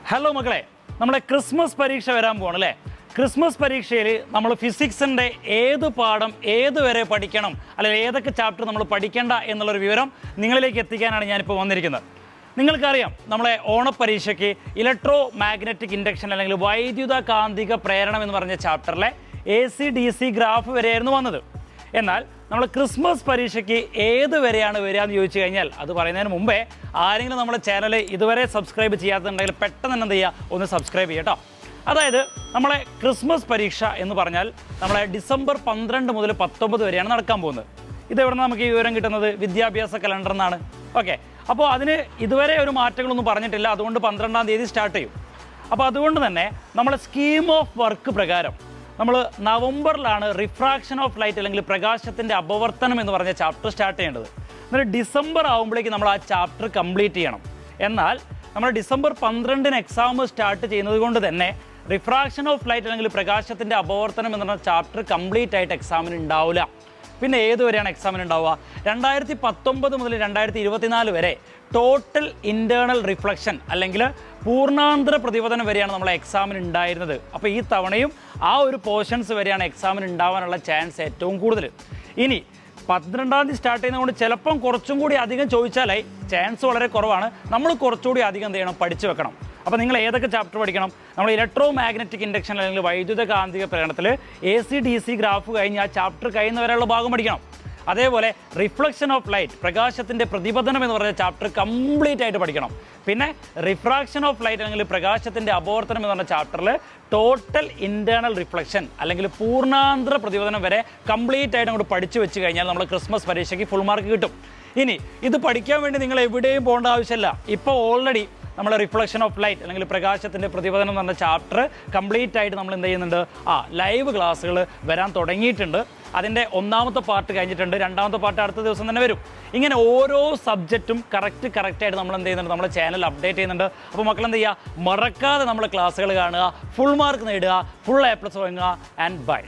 Hello മക്കളെ, നമ്മളെ Christmas പരീക്ഷ വരാൻ പോകണം അല്ലേ? ക്രിസ്മസ് പരീക്ഷയിൽ നമ്മൾ ഫിസിക്സിൻ്റെ ഏത് പാഠം ഏതുവരെ പഠിക്കണം, അല്ലെങ്കിൽ ഏതൊക്കെ ചാപ്റ്റർ നമ്മൾ പഠിക്കേണ്ട എന്നുള്ളൊരു വിവരം നിങ്ങളിലേക്ക് എത്തിക്കാനാണ് ഞാനിപ്പോൾ വന്നിരിക്കുന്നത്. നിങ്ങൾക്കറിയാം, നമ്മളെ ഓണപ്പരീക്ഷയ്ക്ക് ഇലക്ട്രോ മാഗ്നറ്റിക് ഇൻഡക്ഷൻ അല്ലെങ്കിൽ വൈദ്യുത കാന്തിക പ്രേരണം എന്ന് പറഞ്ഞ ചാപ്റ്ററിലെ AC/DC ഗ്രാഫ് വരെയായിരുന്നു വന്നത്. എന്നാൽ നമ്മൾ ക്രിസ്മസ് പരീക്ഷയ്ക്ക് ഏത് വരെയാണ് വരിക എന്ന് ചോദിച്ചു കഴിഞ്ഞാൽ അത് പറയുന്നതിന് മുമ്പേ ആരെങ്കിലും നമ്മുടെ ചാനൽ ഇതുവരെ സബ്സ്ക്രൈബ് ചെയ്യാത്തുണ്ടെങ്കിൽ പെട്ടെന്ന് തന്നെ എന്ത് ചെയ്യുക, ഒന്ന് സബ്സ്ക്രൈബ് ചെയ്യുക കേട്ടോ. അതായത് നമ്മളെ ക്രിസ്മസ് പരീക്ഷ എന്ന് പറഞ്ഞാൽ നമ്മളെ ഡിസംബർ 12 മുതൽ 19 വരെയാണ് നടക്കാൻ പോകുന്നത്. ഇതെവിടെ നമുക്ക് ഈ വിവരം കിട്ടുന്നത്? വിദ്യാഭ്യാസ കലണ്ടർ എന്നാണ്. ഓക്കെ, അപ്പോൾ അതിന് ഇതുവരെ ഒരു മാറ്റങ്ങളൊന്നും പറഞ്ഞിട്ടില്ല. അതുകൊണ്ട് 12-ാം തീയതി സ്റ്റാർട്ട് ചെയ്യും. അപ്പോൾ അതുകൊണ്ട് തന്നെ നമ്മളെ സ്കീം ഓഫ് വർക്ക് പ്രകാരം നമ്മൾ നവംബറിലാണ് റിഫ്രാക്ഷൻ ഓഫ് ലൈറ്റ് അല്ലെങ്കിൽ പ്രകാശത്തിൻ്റെ അപവർത്തനം എന്ന് പറഞ്ഞ ചാപ്റ്റർ സ്റ്റാർട്ട് ചെയ്യേണ്ടത്. എന്നിട്ട് ഡിസംബർ ആകുമ്പോഴേക്ക് നമ്മൾ ആ ചാപ്റ്റർ കംപ്ലീറ്റ് ചെയ്യണം. എന്നാൽ നമ്മൾ ഡിസംബർ 12-ന് എക്സാം സ്റ്റാർട്ട് ചെയ്യുന്നത് കൊണ്ട് തന്നെ റിഫ്രാക്ഷൻ ഓഫ് ലൈറ്റ് അല്ലെങ്കിൽ പ്രകാശത്തിൻ്റെ അപവർത്തനം എന്ന് പറഞ്ഞ ചാപ്റ്റർ കംപ്ലീറ്റ് ആയിട്ട് എക്സാമിന് ഉണ്ടാവില്ല. പിന്നെ ഏതുവരെയാണ് എക്സാമിന് ഉണ്ടാവുക? 2019 മുതൽ 2024 വരെ ടോട്ടൽ ഇൻറ്റേർണൽ റിഫ്ലക്ഷൻ അല്ലെങ്കിൽ പൂർണ്ണാന്തര പ്രതിപതനം വരെയാണ് നമ്മളെ എക്സാമിന് ഉണ്ടായിരുന്നത്. അപ്പോൾ ഈ തവണയും ആ ഒരു പോർഷൻസ് വരെയാണ് എക്സാമിന് ഉണ്ടാവാനുള്ള ചാൻസ് ഏറ്റവും കൂടുതൽ. ഇനി 12-ാം തീയതി സ്റ്റാർട്ട് ചെയ്യുന്നതുകൊണ്ട് ചിലപ്പം കുറച്ചും കൂടി അധികം ചോദിച്ചാലായി ചാൻസ് വളരെ കുറവാണ്. നമ്മൾ കുറച്ചുകൂടി അധികം എന്ത് ചെയ്യണം, പഠിച്ചു വെക്കണം. അപ്പോൾ നിങ്ങൾ ഏതൊക്കെ ചാപ്റ്റർ പഠിക്കണം? നമ്മൾ ഇലക്ട്രോ മാഗ്നറ്റിക് ഇൻഡക്ഷൻ അല്ലെങ്കിൽ വൈദ്യുത കാന്തിക പ്രേരണത്തിൽ AC/DC ഗ്രാഫ് കഴിഞ്ഞ് ആ ചാപ്റ്റർ കഴിയുന്നവരെയുള്ള ഭാഗം പഠിക്കണം. അതേപോലെ റിഫ്ലക്ഷൻ ഓഫ് ലൈറ്റ് പ്രകാശത്തിൻ്റെ പ്രതിപതനം എന്ന് പറഞ്ഞ ചാപ്റ്റർ കംപ്ലീറ്റ് ആയിട്ട് പഠിക്കണം. പിന്നെ റിഫ്രാക്ഷൻ ഓഫ് ലൈറ്റ് അല്ലെങ്കിൽ പ്രകാശത്തിൻ്റെ അപവർത്തനം എന്ന് പറഞ്ഞ ചാപ്റ്ററിൽ ടോട്ടൽ ഇൻറ്റേർണൽ റിഫ്ലക്ഷൻ അല്ലെങ്കിൽ പൂർണ്ണാന്തര പ്രതിപതനം വരെ കംപ്ലീറ്റ് ആയിട്ട് അങ്ങോട്ട് പഠിച്ചു വെച്ച് കഴിഞ്ഞാൽ നമ്മൾ ക്രിസ്മസ് പരീക്ഷയ്ക്ക് ഫുൾ മാർക്ക് കിട്ടും. ഇനി ഇത് പഠിക്കാൻ വേണ്ടി നിങ്ങൾ എവിടെയും പോകേണ്ട ആവശ്യമില്ല. ഇപ്പോൾ ഓൾറെഡി നമ്മൾ റിഫ്ലക്ഷൻ ഓഫ് ലൈറ്റ് അല്ലെങ്കിൽ പ്രകാശത്തിൻ്റെ പ്രതിപതനം എന്ന് പറഞ്ഞ ചാപ്റ്റർ കംപ്ലീറ്റ് ആയിട്ട് നമ്മൾ എന്ത് ചെയ്യുന്നുണ്ട്, ലൈവ് ക്ലാസ്സുകൾ വരാൻ തുടങ്ങിയിട്ടുണ്ട്. അതിൻ്റെ 1ാമത്തെ പാർട്ട് കഴിഞ്ഞിട്ടുണ്ട്, 2ാമത്തെ പാർട്ട് അടുത്ത ദിവസം തന്നെ വരും. ഇങ്ങനെ ഓരോ സബ്ജക്റ്റും കറക്റ്റായിട്ട് നമ്മൾ എന്ത് ചെയ്യുന്നുണ്ട്, നമ്മുടെ ചാനൽ അപ്ഡേറ്റ് ചെയ്യുന്നുണ്ട്. അപ്പോൾ മക്കൾ എന്ത് ചെയ്യുക, മറക്കാതെ നമ്മുടെ ക്ലാസ്സുകൾ കാണുക, ഫുൾ മാർക്ക് നേടുക, ഫുൾ A+ വാങ്ങുക. And by.